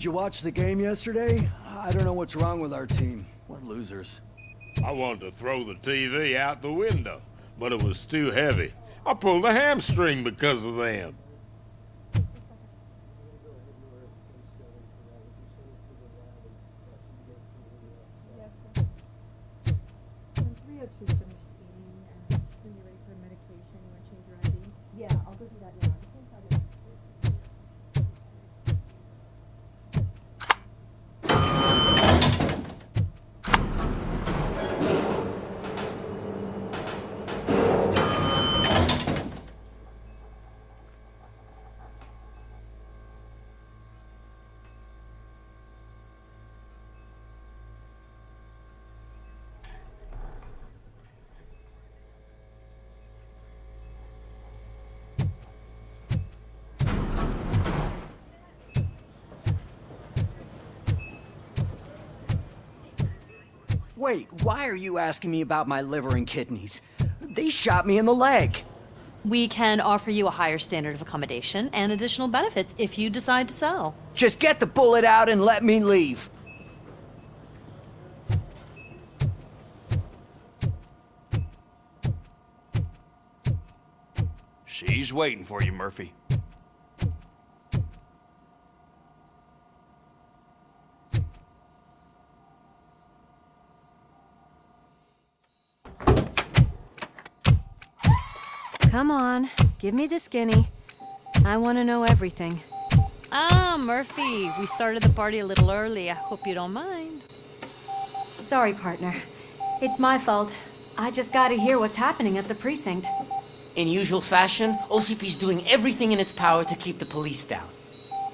Did you watch the game yesterday? I don't know what's wrong with our team. We're losers. I wanted to throw the TV out the window, but it was too heavy. I pulled a hamstring because of them. Wait, why are you asking me about my liver and kidneys? They shot me in the leg. We can offer you a higher standard of accommodation and additional benefits if you decide to sell. Just get the bullet out and let me leave. She's waiting for you, Murphy. Come on, give me the skinny. I want to know everything. Ah, Murphy, we started the party a little early. I hope you don't mind. Sorry, partner. It's my fault. I just gotta hear what's happening at the precinct. In usual fashion, OCP's doing everything in its power to keep the police down.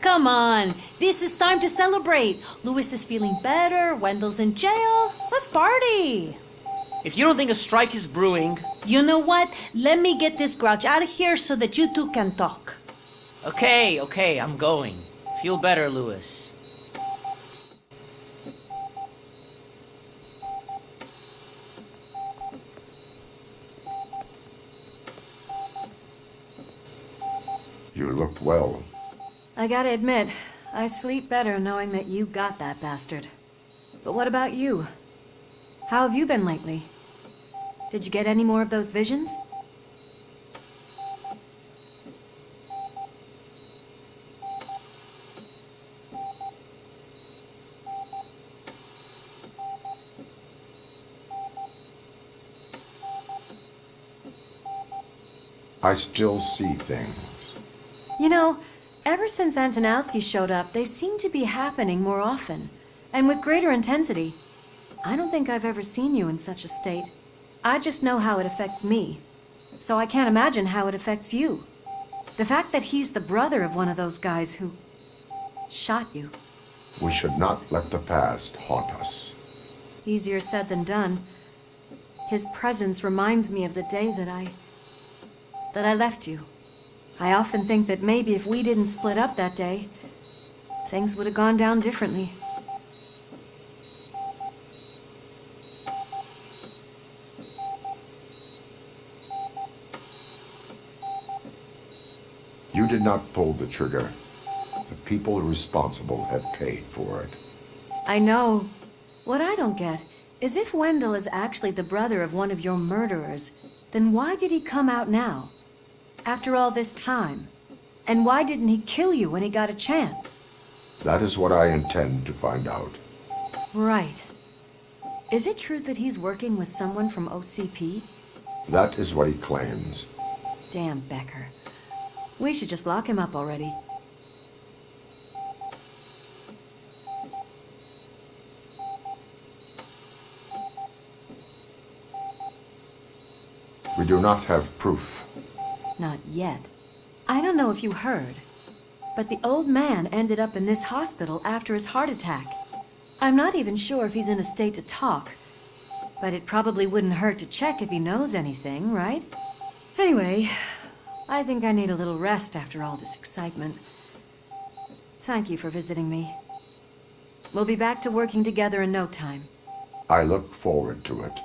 Come on, this is time to celebrate. Louis is feeling better, Wendell's in jail. Let's party. If you don't think a strike is brewing... You know what? Let me get this grouch out of here so that you two can talk. Okay, I'm going. Feel better, Louis. You look well. I gotta admit, I sleep better knowing that you got that bastard. But what about you? How have you been lately? Did you get any more of those visions? I still see things. You know, ever since Antonowski showed up, they seem to be happening more often, and with greater intensity. I don't think I've ever seen you in such a state. I just know how it affects me, so I can't imagine how it affects you. The fact that he's the brother of one of those guys who shot you. We should not let the past haunt us. Easier said than done. His presence reminds me of the day that I left you. I often think that maybe if we didn't split up that day, things would have gone down differently. You did not pull the trigger. The people responsible have paid for it. I know. What I don't get is if Wendell is actually the brother of one of your murderers, then why did he come out now? After all this time? And why didn't he kill you when he got a chance? That is what I intend to find out. Right. Is it true that he's working with someone from OCP? That is what he claims. Damn Becker. We should just lock him up already. We do not have proof. Not yet. I don't know if you heard, but the old man ended up in this hospital after his heart attack. I'm not even sure if he's in a state to talk, but it probably wouldn't hurt to check if he knows anything, right? Anyway, I think I need a little rest after all this excitement. Thank you for visiting me. We'll be back to working together in no time. I look forward to it.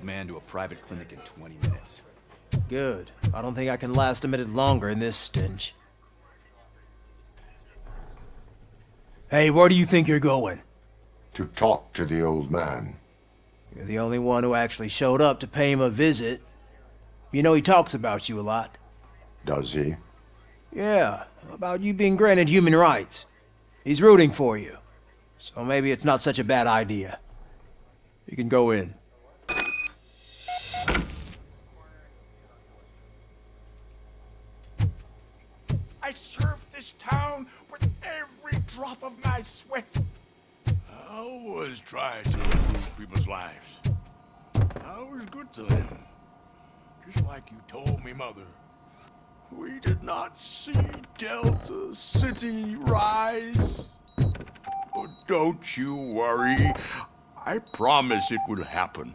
man to a private clinic in 20 minutes. Good. I don't think I can last a minute longer in this stench. Hey, where do you think you're going? To talk to the old man. You're the only one who actually showed up to pay him a visit. You know he talks about you a lot. Does he? Yeah, about you being granted human rights. He's rooting for you. So maybe it's not such a bad idea. You can go in. I served this town with every drop of my sweat. I always try to improve people's lives. I was good to them. Just like you told me, Mother. We did not see Delta City rise. But don't you worry. I promise it will happen.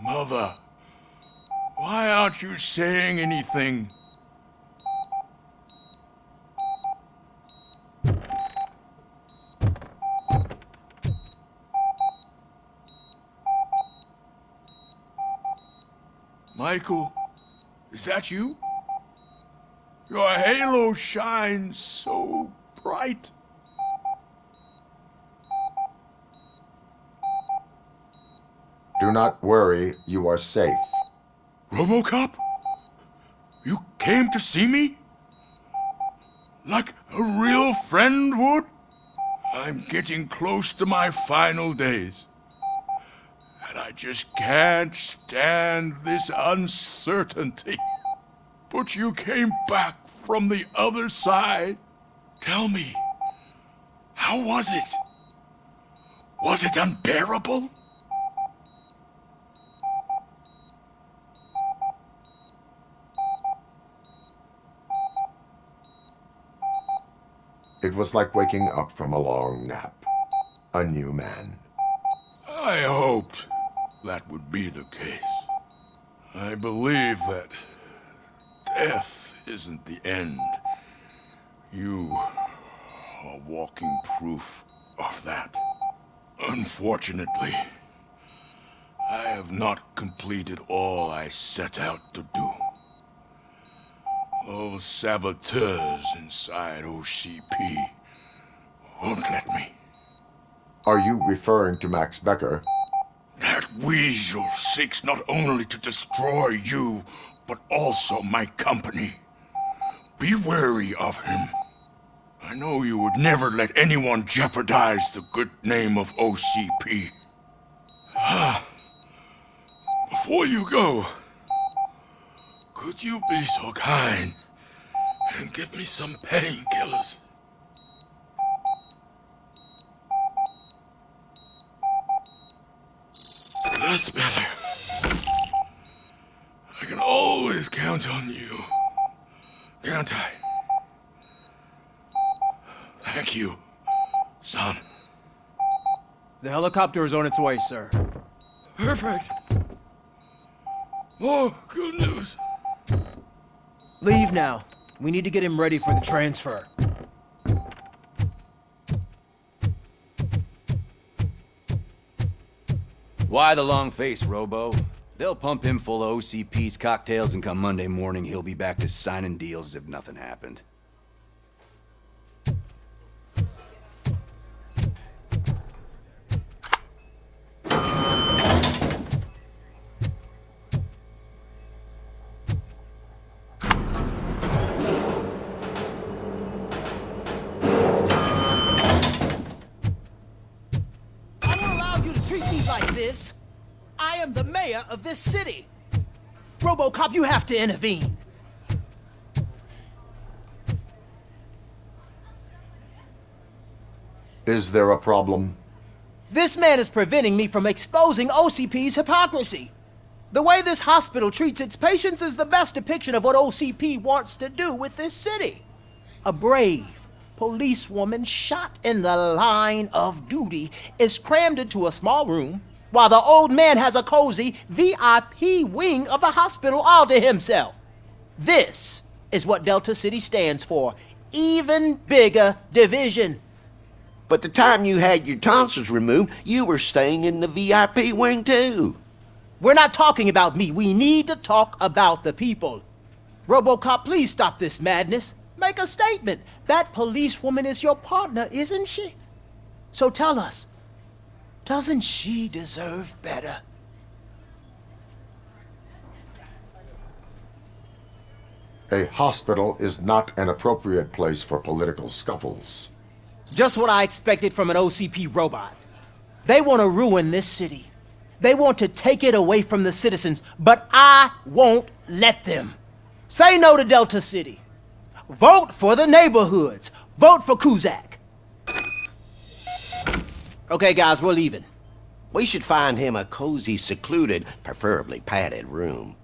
Mother, why aren't you saying anything? Michael, is that you? Your halo shines so bright. Do not worry, you are safe. Robocop? You came to see me? Like a real friend would? I'm getting close to my final days. And I just can't stand this uncertainty. But you came back from the other side. Tell me, how was it? Was it unbearable? It was like waking up from a long nap. A new man. I hoped that would be the case. I believe that death isn't the end. You are walking proof of that. Unfortunately, I have not completed all I set out to do. Those saboteurs inside OCP won't let me. Are you referring to Max Becker? That weasel seeks not only to destroy you, but also my company. Be wary of him. I know you would never let anyone jeopardize the good name of OCP. Before you go, could you be so kind and give me some painkillers? That's better. I can always count on you, can't I? Thank you, son. The helicopter is on its way, sir. Perfect. More good news. Leave now. We need to get him ready for the transfer. Why the long face, Robo? They'll pump him full of OCP's cocktails, and come Monday morning, he'll be back to signing deals as if nothing happened. I am the mayor of this city. Robocop, you have to intervene. Is there a problem? This man is preventing me from exposing OCP's hypocrisy. The way this hospital treats its patients is the best depiction of what OCP wants to do with this city. A brave policewoman shot in the line of duty is crammed into a small room, while the old man has a cozy VIP wing of the hospital all to himself. This is what Delta City stands for. Even bigger division. But the time you had your tonsils removed, you were staying in the VIP wing too. We're not talking about me. We need to talk about the people. Robocop, please stop this madness. Make a statement. That policewoman is your partner, isn't she? So tell us, doesn't she deserve better? A hospital is not an appropriate place for political scuffles. Just what I expected from an OCP robot. They want to ruin this city. They want to take it away from the citizens, but I won't let them. Say no to Delta City. Vote for the neighborhoods. Vote for Kuzak. Okay, guys, we're leaving. We should find him a cozy, secluded, preferably padded room.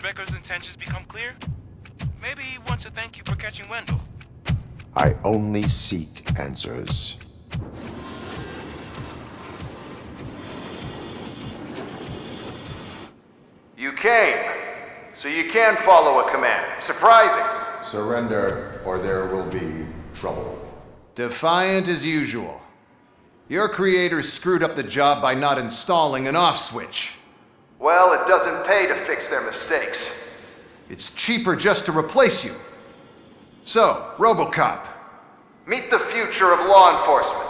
Becker's intentions become clear? Maybe he wants to thank you for catching Wendell. I only seek answers. You came, so you can follow a command. Surprising. Surrender, or there will be trouble. Defiant as usual. Your creators screwed up the job by not installing an off switch. Well, it doesn't pay to fix their mistakes. It's cheaper just to replace you. So, Robocop, meet the future of law enforcement.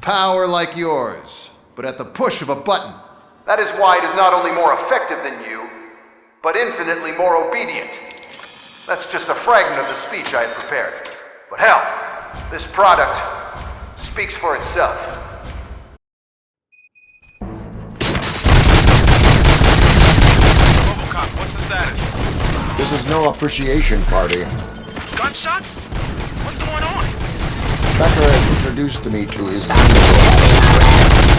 Power like yours, but at the push of a button. That is why it is not only more effective than you, but infinitely more obedient. That's just a fragment of the speech I had prepared. But hell, this product speaks for itself. Robocop, what's the status? This is no appreciation party. Gunshots? What's going on? Becker has introduced me to his...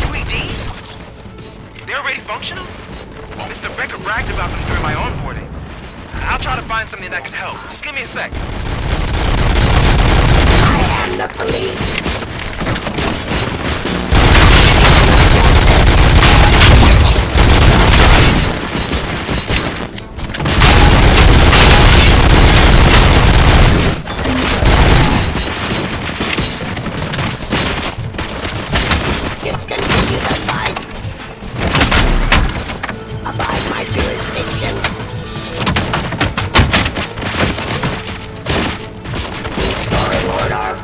UEDs? They're already functional? Mr. Becker bragged about them during my onboarding. I'll try to find something that could help. Just give me a sec. I am the police. It's continue the fight. Abide my jurisdiction. Restoring order.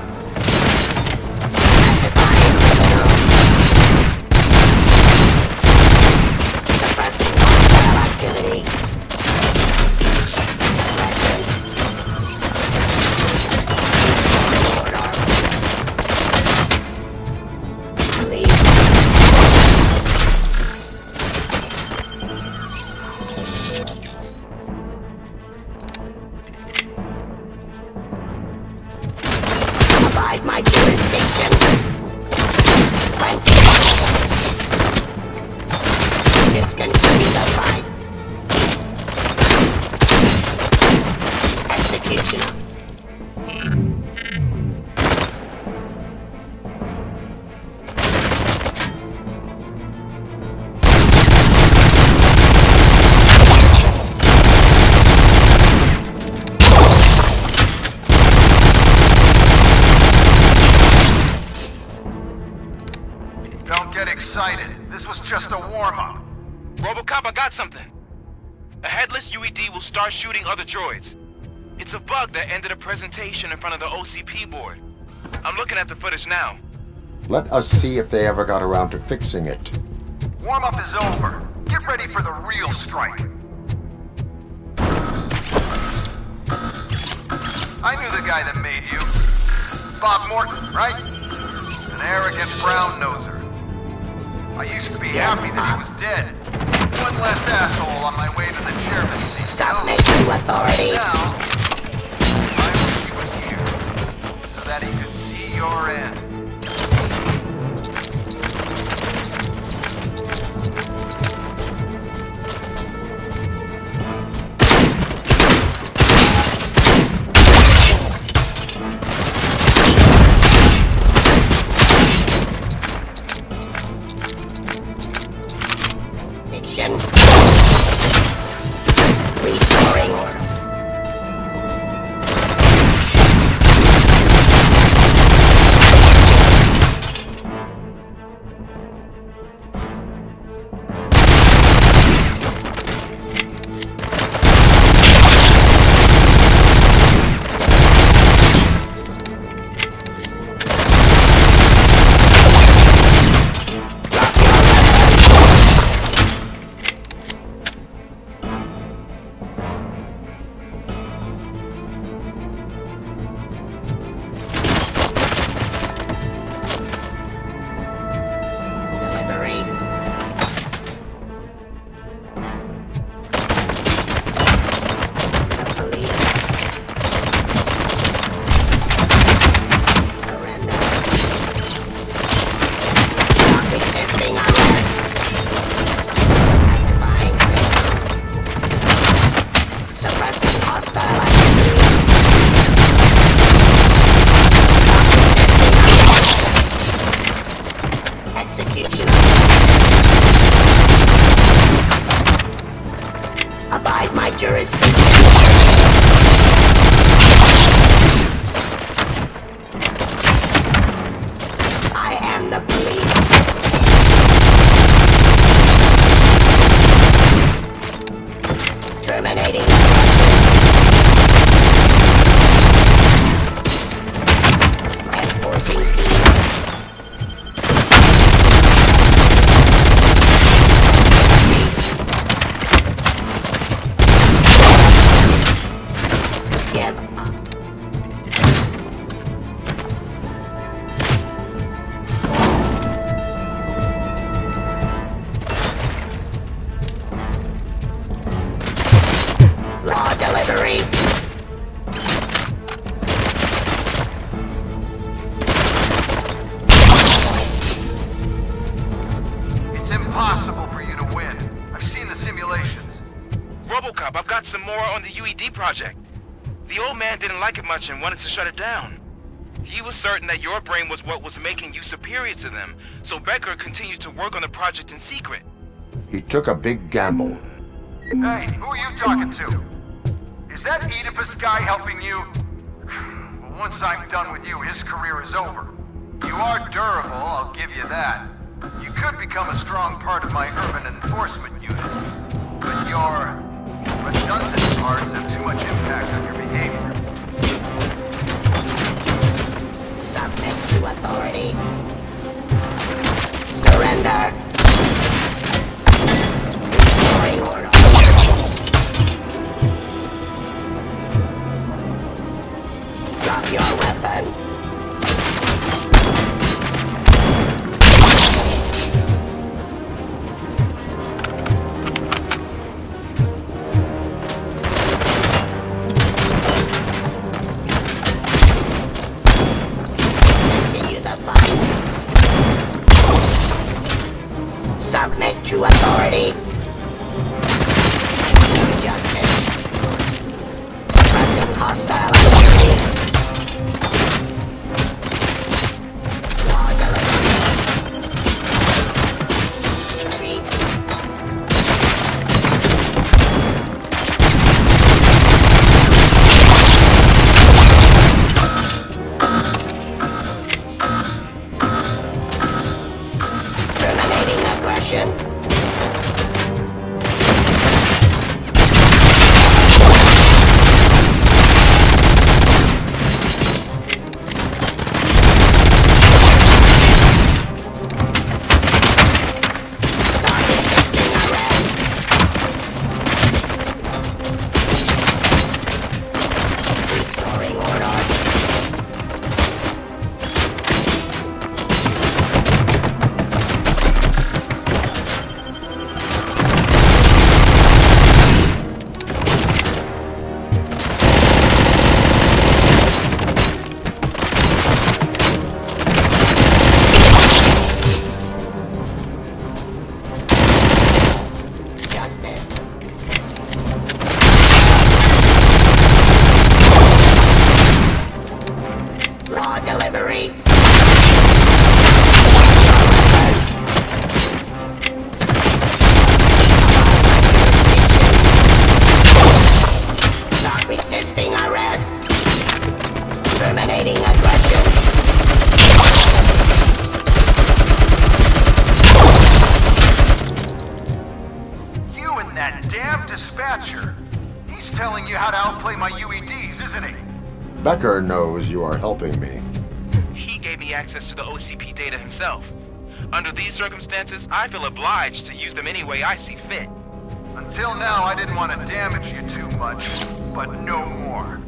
Pacifying criminals. Suppressing hostile activity. Restoring order. Police. Abide my jurisdiction. Whence it's continue the fight. Executioner. Don't get excited. This was just a warm-up. Robocop, I got something. A headless UED will start shooting other droids. It's a bug that ended a presentation in front of the OCP board. I'm looking at the footage now. Let us see if they ever got around to fixing it. Warm-up is over. Get ready for the real strike. I knew the guy that made you. Bob Morton, right? An arrogant brown-noser. I used to be happy that he was dead. One less asshole on my way to the chairman's seat. Submit to authority. Now, I wish he was here, so that he could see your end. Fiction. Restoring order. Abide my jurisdiction. I am the police. Terminating enforcing peace. Give up. Law delivery. It's impossible for you to win. I've seen the simulations. Robocop, I've got some more on the UED project. The old man didn't like it much and wanted to shut it down. He was certain that your brain was what was making you superior to them, so Becker continued to work on the project in secret. He took a big gamble. Hey, who are you talking to? Is that Oedipus guy helping you? Well, once I'm done with you, his career is over. You are durable, I'll give you that. You could become a strong part of my urban enforcement unit. But your redundant parts have too much impact on your behavior. Submit to authority. Surrender. Restoring order. Drop your weapon. Continue the fight. Submit to authority. Justice. Suppressing hostile activity. Law delivery. Retreat. Terminating aggression. that damn dispatcher. He's telling you how to outplay my UEDs, isn't he? Becker knows you are helping me. He gave me access to the OCP data himself. Under these circumstances, I feel obliged to use them any way I see fit. Until now, I didn't want to damage you too much, but no more.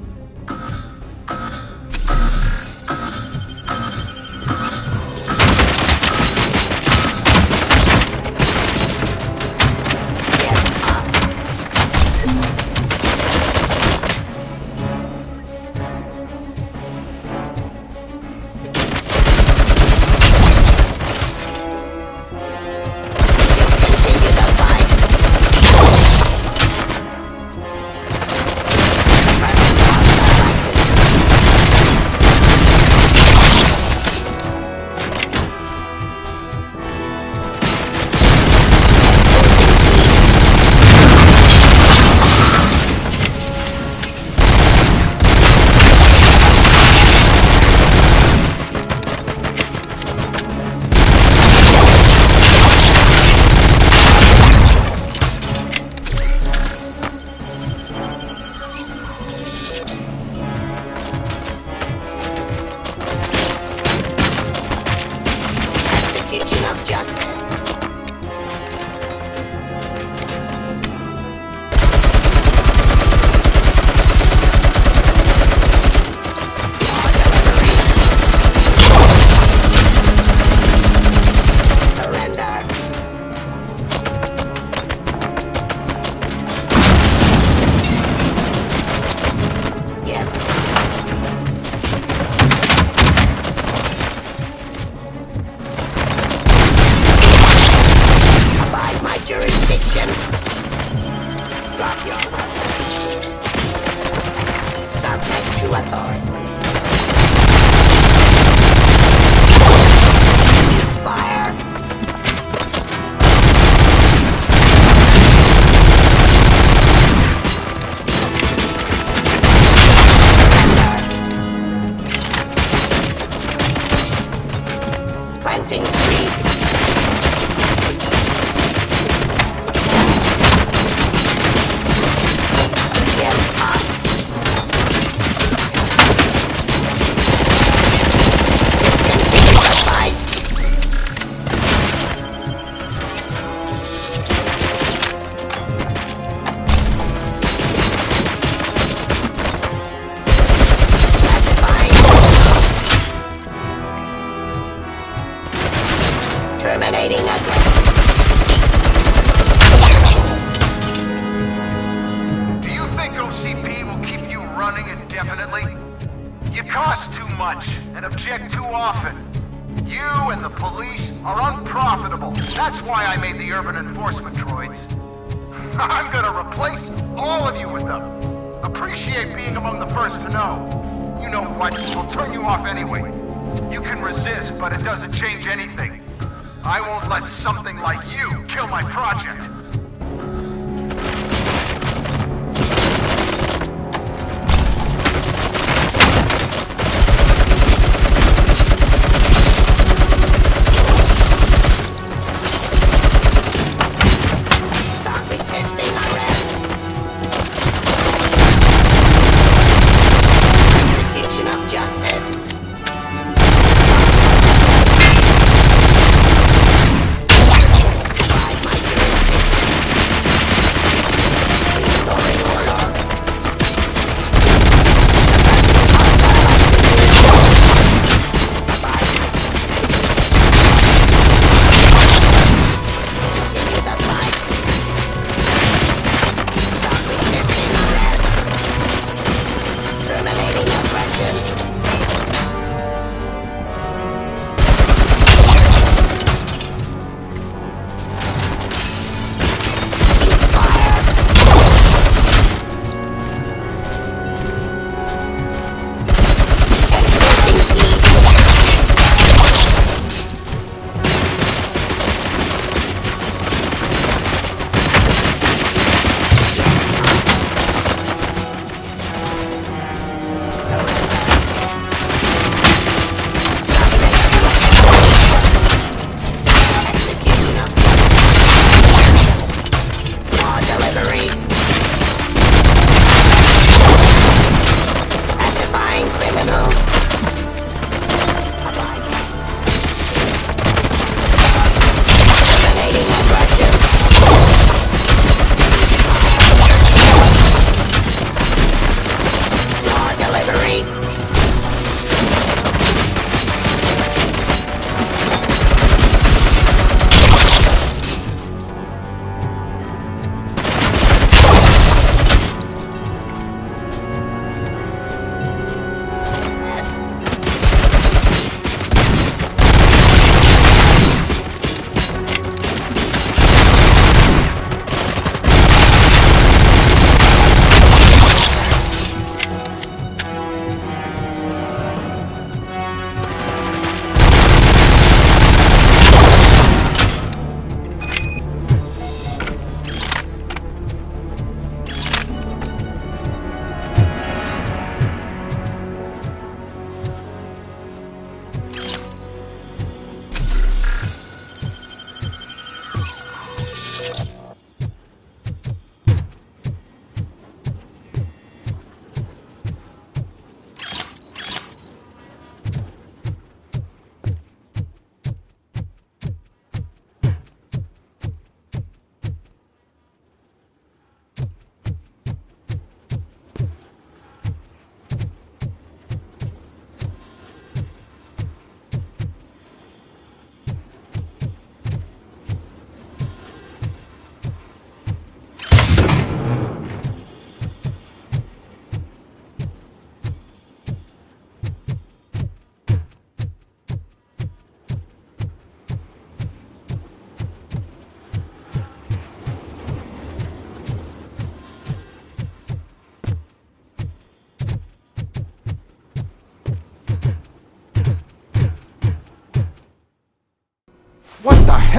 Something like you kill my project.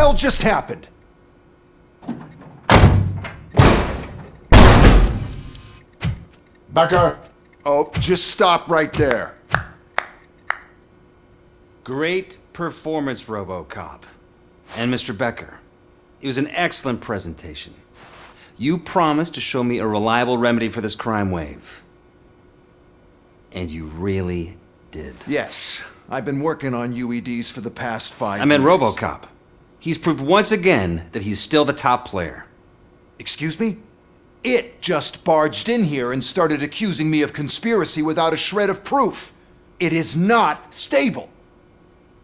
hell just happened? Becker! Oh, just stop right there. Great performance, Robocop. And Mr. Becker, it was an excellent presentation. You promised to show me a reliable remedy for this crime wave. And you really did. Yes, I've been working on UEDs for the past 5 years. I meant Robocop. He's proved once again that he's still the top player. Excuse me? It just barged in here and started accusing me of conspiracy without a shred of proof. It is not stable.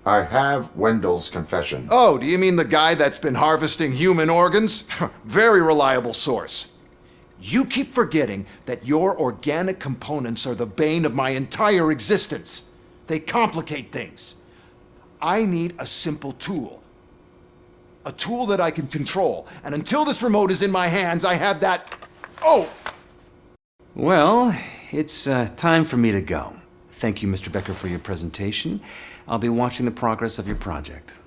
I have Wendell's confession. Oh, do you mean the guy that's been harvesting human organs? Very reliable source. You keep forgetting that your organic components are the bane of my entire existence. They complicate things. I need a simple tool. A tool that I can control. And until this remote is in my hands, I have that... Oh! Well, it's time for me to go. Thank you, Mr. Becker, for your presentation. I'll be watching the progress of your project.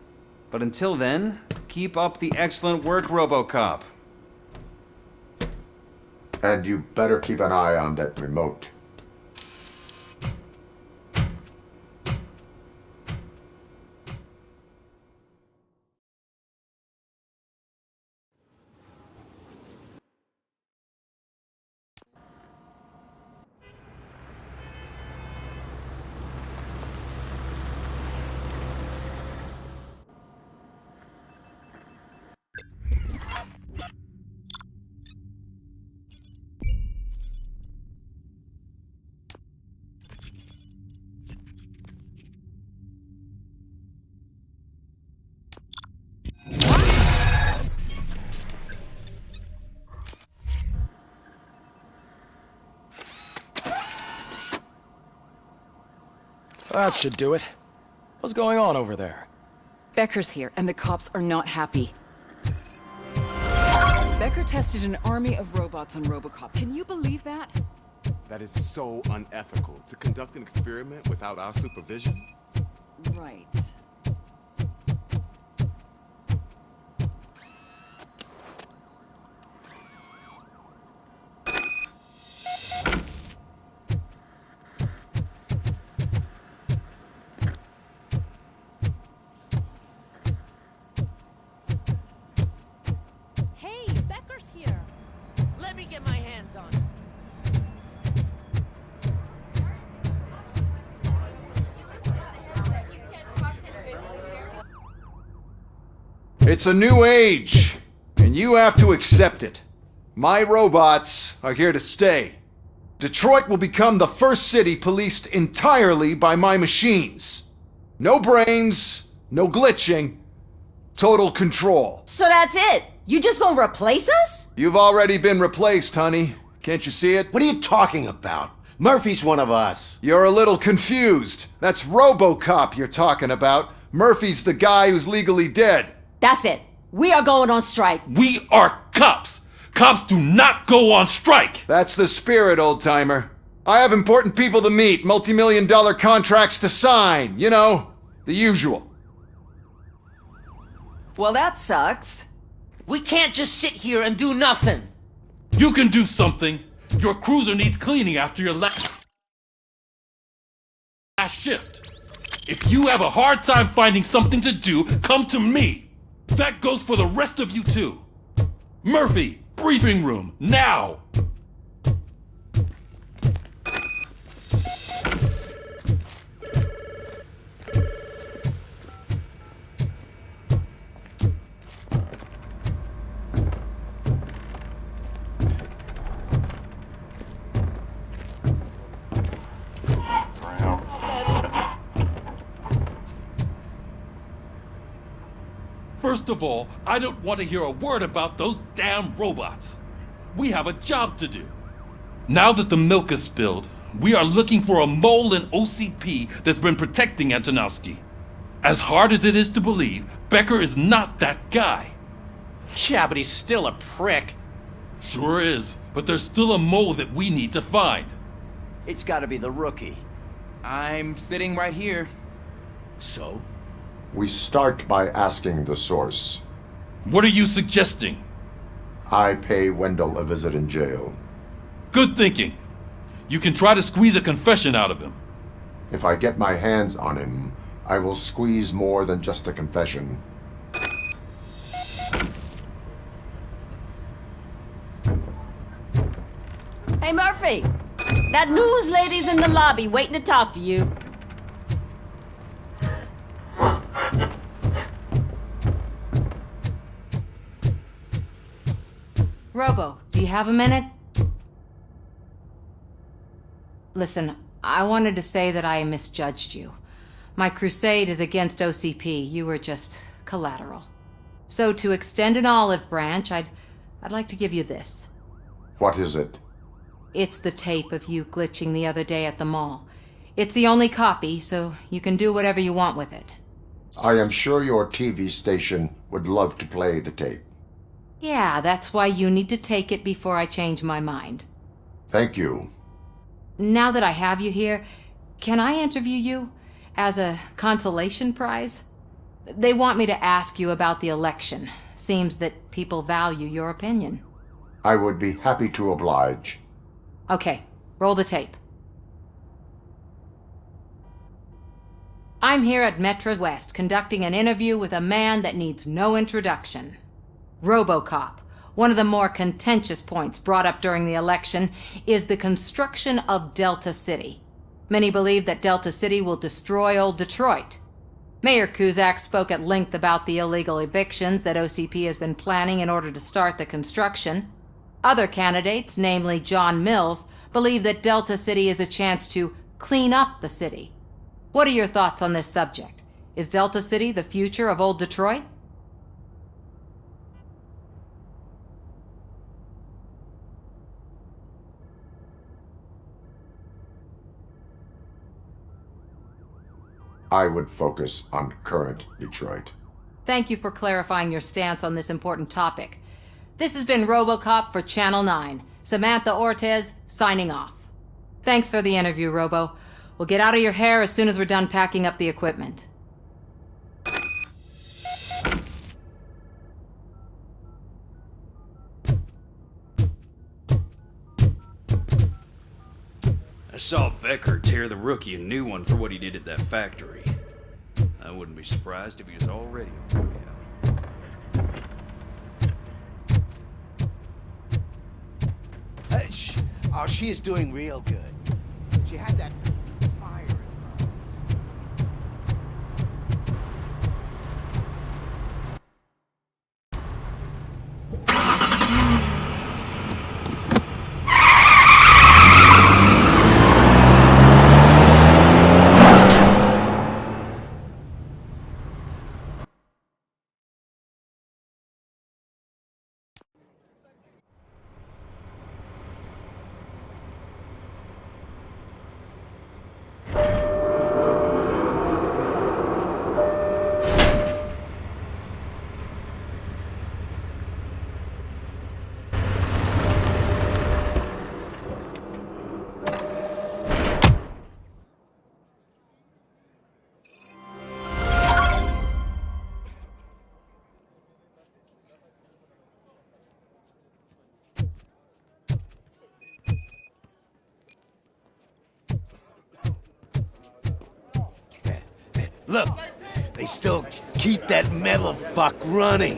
But until then, keep up the excellent work, Robocop. And you better keep an eye on that remote. That should do it. What's going on over there? Becker's here, and the cops are not happy. Becker tested an army of robots on Robocop. Can you believe that? That is so unethical, to conduct an experiment without our supervision. Right. It's a new age, and you have to accept it. My robots are here to stay. Detroit will become the first city policed entirely by my machines. No brains, no glitching, total control. So that's it? You just gonna replace us? You've already been replaced, honey. Can't you see it? What are you talking about? Murphy's one of us. You're a little confused. That's Robocop you're talking about. Murphy's the guy who's legally dead. That's it. We are going on strike. We are cops. Cops do not go on strike. That's the spirit, old-timer. I have important people to meet, multi-million-dollar contracts to sign. You know, the usual. Well, that sucks. We can't just sit here and do nothing. You can do something. Your cruiser needs cleaning after your last shift. If you have a hard time finding something to do, come to me. That goes for the rest of you too. Murphy, briefing room, now! First of all, I don't want to hear a word about those damn robots. We have a job to do. Now that the milk is spilled, we are looking for a mole in OCP that's been protecting Antonowski. As hard as it is to believe, Becker is not that guy. Yeah, but he's still a prick. Sure is, but there's still a mole that we need to find. It's gotta be the rookie. I'm sitting right here. So? We start by asking the source. What are you suggesting? I pay Wendell a visit in jail. Good thinking. You can try to squeeze a confession out of him. If I get my hands on him, I will squeeze more than just a confession. Hey, Murphy! That news lady's in the lobby waiting to talk to you. Robo, do you have a minute? Listen, I wanted to say that I misjudged you. My crusade is against OCP. You were just collateral. So to extend an olive branch, I'd like to give you this. What is it? It's the tape of you glitching the other day at the mall. It's the only copy, so you can do whatever you want with it. I am sure your TV station would love to play the tape. Yeah, that's why you need to take it before I change my mind. Thank you. Now that I have you here, can I interview you as a consolation prize? They want me to ask you about the election. Seems that people value your opinion. I would be happy to oblige. Okay, roll the tape. I'm here at Metro West conducting an interview with a man that needs no introduction. Robocop. One of the more contentious points brought up during the election is the construction of Delta City. Many believe that Delta City will destroy old Detroit. Mayor Cusack spoke at length about the illegal evictions that OCP has been planning in order to start the construction. Other candidates, namely John Mills, believe that Delta City is a chance to clean up the city. What are your thoughts on this subject? Is Delta City the future of old Detroit? I would focus on current Detroit. Thank you for clarifying your stance on this important topic. This has been Robocop for Channel 9. Samantha Ortez, signing off. Thanks for the interview, Robo. We'll get out of your hair as soon as we're done packing up the equipment. I saw Becker tear the rookie a new one for what he did at that factory. I wouldn't be surprised if he was already on the way out. Oh, she is doing real good. She had that fire in her. Look, they still keep that metal fuck running.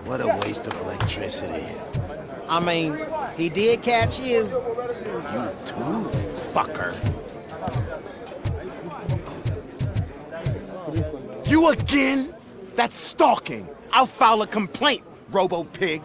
What a waste of electricity. I mean, he did catch you. You too, fucker. You again? That's stalking. I'll file a complaint, Robo-Pig.